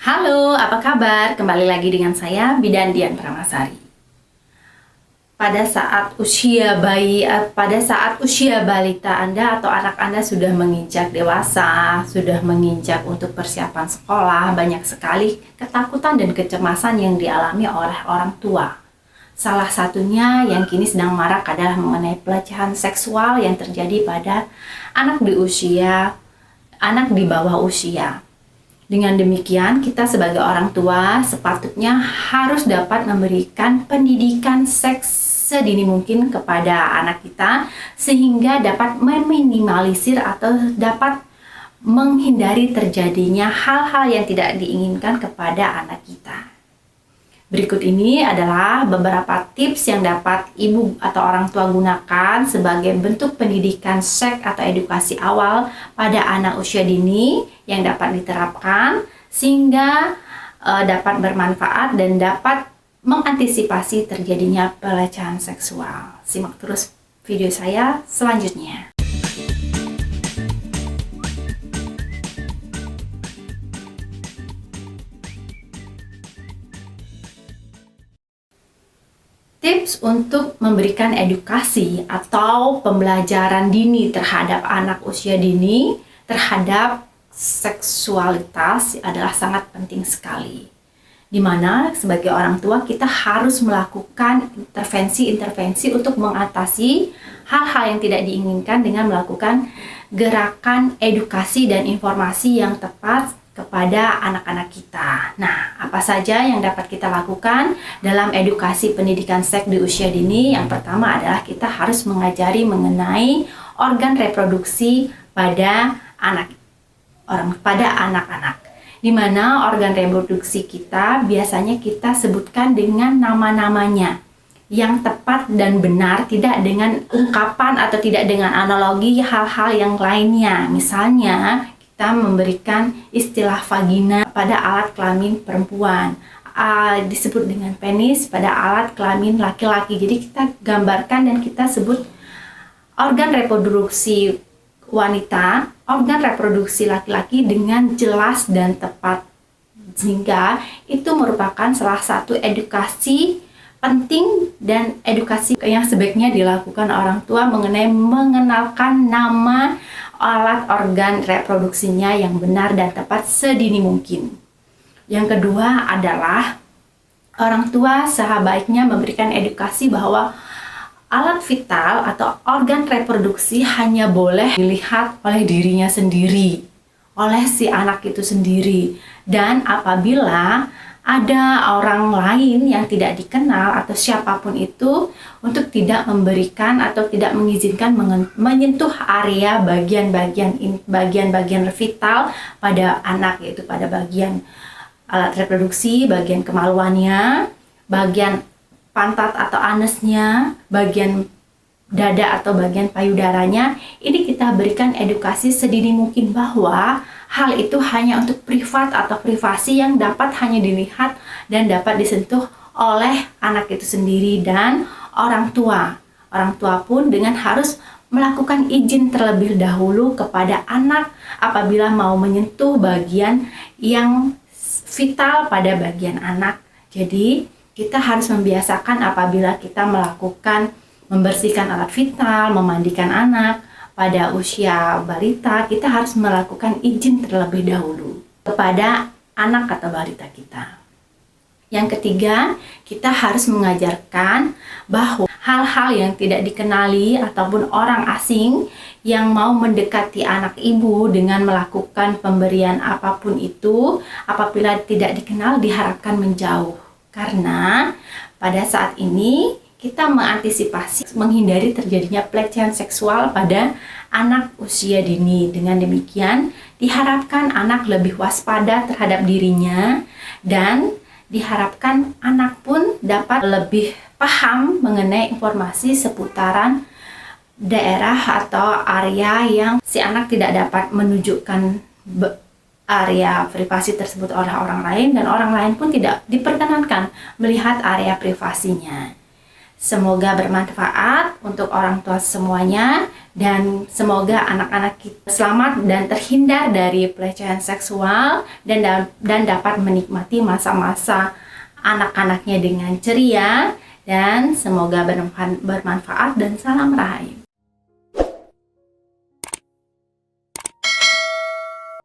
Halo, apa kabar? Kembali lagi dengan saya, Bidan Dian Pramasari. Pada saat usia balita Anda atau anak Anda sudah menginjak dewasa, sudah menginjak untuk persiapan sekolah, banyak sekali ketakutan dan kecemasan yang dialami oleh orang tua. Salah satunya yang kini sedang marak adalah mengenai pelecehan seksual yang terjadi pada anak di bawah usia. Dengan demikian, kita sebagai orang tua sepatutnya harus dapat memberikan pendidikan seks sedini mungkin kepada anak kita sehingga dapat meminimalisir atau dapat menghindari terjadinya hal-hal yang tidak diinginkan kepada anak kita. Berikut ini adalah beberapa tips yang dapat ibu atau orang tua gunakan sebagai bentuk pendidikan seks atau edukasi awal pada anak usia dini yang dapat diterapkan sehingga dapat bermanfaat dan dapat mengantisipasi terjadinya pelecehan seksual. Simak terus video saya selanjutnya. Tips untuk memberikan edukasi atau pembelajaran dini terhadap anak usia dini terhadap seksualitas adalah sangat penting sekali. Di mana sebagai orang tua kita harus melakukan intervensi untuk mengatasi hal-hal yang tidak diinginkan dengan melakukan gerakan edukasi dan informasi yang tepat kepada anak-anak kita. Nah, apa saja yang dapat kita lakukan dalam edukasi pendidikan seks di usia dini? Yang pertama adalah kita harus mengajari mengenai organ reproduksi pada anak-anak. Di mana organ reproduksi kita biasanya kita sebutkan dengan nama-namanya yang tepat dan benar, tidak dengan ungkapan atau tidak dengan analogi hal-hal yang lainnya. Misalnya, kita memberikan istilah vagina pada alat kelamin perempuan, disebut dengan penis pada alat kelamin laki-laki. Jadi kita gambarkan dan kita sebut organ reproduksi wanita, organ reproduksi laki-laki dengan jelas dan tepat. Sehingga itu merupakan salah satu edukasi penting dan edukasi yang sebaiknya dilakukan orang tua mengenai mengenalkan nama alat organ reproduksinya yang benar dan tepat sedini mungkin. Yang kedua adalah orang tua sebaiknya memberikan edukasi bahwa alat vital atau organ reproduksi hanya boleh dilihat oleh dirinya sendiri, oleh si anak itu sendiri. Dan apabila ada orang lain yang tidak dikenal atau siapapun itu untuk tidak memberikan atau tidak mengizinkan menyentuh area bagian-bagian vital pada anak, yaitu pada bagian alat reproduksi, bagian kemaluannya, bagian pantat atau anusnya, bagian dada atau bagian payudaranya. Ini kita berikan edukasi sedini mungkin bahwa hal itu hanya untuk privat atau privasi yang dapat hanya dilihat dan dapat disentuh oleh anak itu sendiri dan orang tua. Orang tua pun dengan harus melakukan izin terlebih dahulu kepada anak apabila mau menyentuh bagian yang vital pada bagian anak. Jadi kita harus membiasakan apabila kita melakukan membersihkan alat vital, memandikan anak pada usia balita, kita harus melakukan izin terlebih dahulu kepada anak atau balita kita. Yang ketiga, kita harus mengajarkan bahwa hal-hal yang tidak dikenali ataupun orang asing yang mau mendekati anak ibu dengan melakukan pemberian apapun itu, apabila tidak dikenal diharapkan menjauh. Karena pada saat ini kita mengantisipasi menghindari terjadinya pelecehan seksual pada anak usia dini. Dengan demikian, diharapkan anak lebih waspada terhadap dirinya dan diharapkan anak pun dapat lebih paham mengenai informasi seputaran daerah atau area yang si anak tidak dapat menunjukkan area privasi tersebut oleh orang lain dan orang lain pun tidak diperkenankan melihat area privasinya. Semoga bermanfaat untuk orang tua semuanya dan semoga anak-anak kita selamat dan terhindar dari pelecehan seksual dan dapat menikmati masa-masa anak-anaknya dengan ceria, dan semoga bermanfaat dan salam rahayu.